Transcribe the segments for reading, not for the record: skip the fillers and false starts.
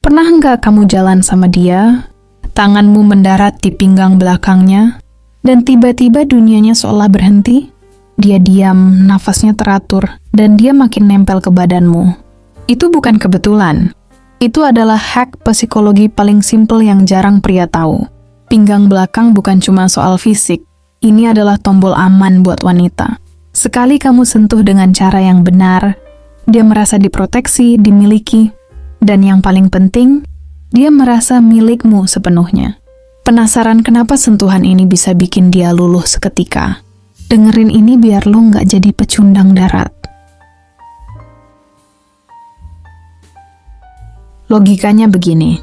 Pernah nggak kamu jalan sama dia, tanganmu mendarat di pinggang belakangnya, dan tiba-tiba dunianya seolah berhenti? Dia diam, nafasnya teratur, dan dia makin nempel ke badanmu. Itu bukan kebetulan. Itu adalah hack psikologi paling simpel yang jarang pria tahu. Pinggang belakang bukan cuma soal fisik. Ini adalah tombol aman buat wanita. Sekali kamu sentuh dengan cara yang benar, dia merasa diproteksi, dimiliki, dan yang paling penting, dia merasa milikmu sepenuhnya. Penasaran kenapa sentuhan ini bisa bikin dia luluh seketika? Dengerin ini biar lo nggak jadi pecundang darat. Logikanya begini.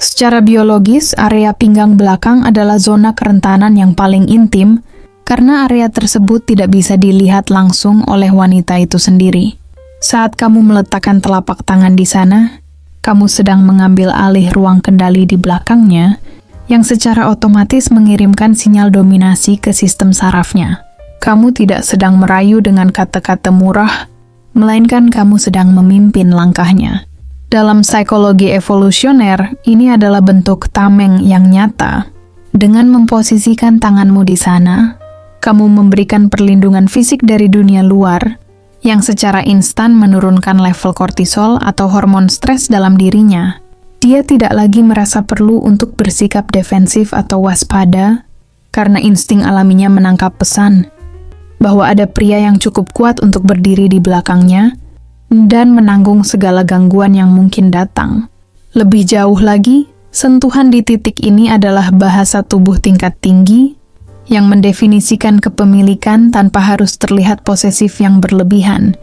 Secara biologis, area pinggang belakang adalah zona kerentanan yang paling intim karena area tersebut tidak bisa dilihat langsung oleh wanita itu sendiri. Saat kamu meletakkan telapak tangan di sana, kamu sedang mengambil alih ruang kendali di belakangnya yang secara otomatis mengirimkan sinyal dominasi ke sistem sarafnya. Kamu tidak sedang merayu dengan kata-kata murah, melainkan kamu sedang memimpin langkahnya. Dalam psikologi evolusioner, ini adalah bentuk tameng yang nyata. Dengan memposisikan tanganmu di sana, kamu memberikan perlindungan fisik dari dunia luar yang secara instan menurunkan level kortisol atau hormon stres dalam dirinya. Dia tidak lagi merasa perlu untuk bersikap defensif atau waspada karena insting alaminya menangkap pesan bahwa ada pria yang cukup kuat untuk berdiri di belakangnya dan menanggung segala gangguan yang mungkin datang. Lebih jauh lagi, sentuhan di titik ini adalah bahasa tubuh tingkat tinggi yang mendefinisikan kepemilikan tanpa harus terlihat posesif yang berlebihan.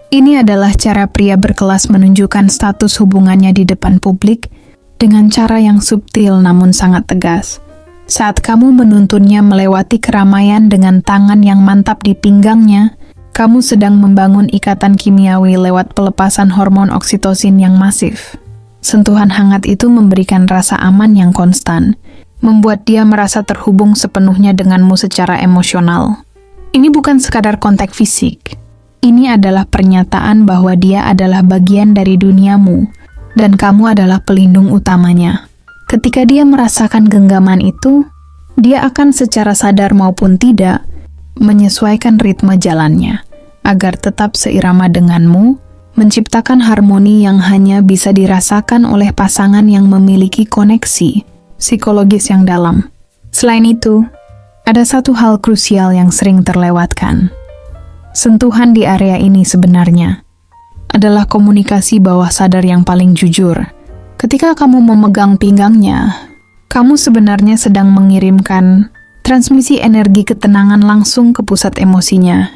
Ini adalah cara pria berkelas menunjukkan status hubungannya di depan publik dengan cara yang subtil namun sangat tegas. Saat kamu menuntunnya melewati keramaian dengan tangan yang mantap di pinggangnya, kamu sedang membangun ikatan kimiawi lewat pelepasan hormon oksitosin yang masif. Sentuhan hangat itu memberikan rasa aman yang konstan, membuat dia merasa terhubung sepenuhnya denganmu secara emosional. Ini bukan sekadar kontak fisik. Ini adalah pernyataan bahwa dia adalah bagian dari duniamu, dan kamu adalah pelindung utamanya. Ketika dia merasakan genggaman itu, dia akan secara sadar maupun tidak menyesuaikan ritme jalannya, agar tetap seirama denganmu, menciptakan harmoni yang hanya bisa dirasakan oleh pasangan yang memiliki koneksi psikologis yang dalam. Selain itu, ada satu hal krusial yang sering terlewatkan. Sentuhan di area ini sebenarnya adalah komunikasi bawah sadar yang paling jujur. Ketika kamu memegang pinggangnya, kamu sebenarnya sedang mengirimkan transmisi energi ketenangan langsung ke pusat emosinya.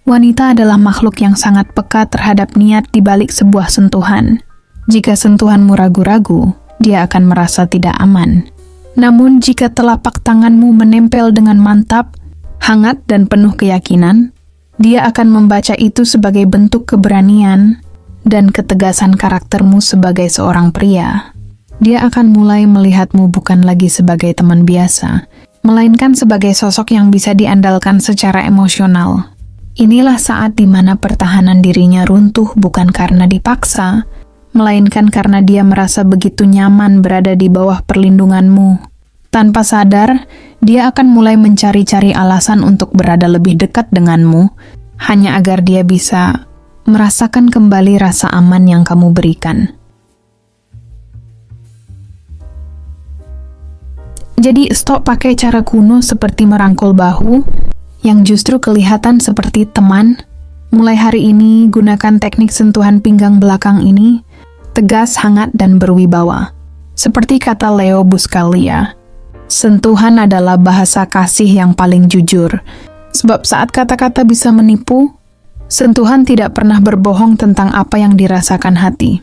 Wanita adalah makhluk yang sangat peka terhadap niat di balik sebuah sentuhan. Jika sentuhanmu ragu-ragu, dia akan merasa tidak aman. Namun jika telapak tanganmu menempel dengan mantap, hangat dan penuh keyakinan, dia akan membaca itu sebagai bentuk keberanian dan ketegasan karaktermu sebagai seorang pria. Dia akan mulai melihatmu bukan lagi sebagai teman biasa, melainkan sebagai sosok yang bisa diandalkan secara emosional. Inilah saat di mana pertahanan dirinya runtuh bukan karena dipaksa, melainkan karena dia merasa begitu nyaman berada di bawah perlindunganmu. Tanpa sadar, dia akan mulai mencari-cari alasan untuk berada lebih dekat denganmu, hanya agar dia bisa merasakan kembali rasa aman yang kamu berikan. Jadi stop pakai cara kuno seperti merangkul bahu, yang justru kelihatan seperti teman. Mulai hari ini, gunakan teknik sentuhan pinggang belakang ini, tegas, hangat, dan berwibawa. Seperti kata Leo Buscaglia, sentuhan adalah bahasa kasih yang paling jujur. Sebab saat kata-kata bisa menipu, sentuhan tidak pernah berbohong tentang apa yang dirasakan hati.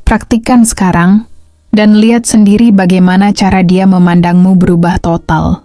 Praktikkan sekarang, dan lihat sendiri bagaimana cara dia memandangmu berubah total.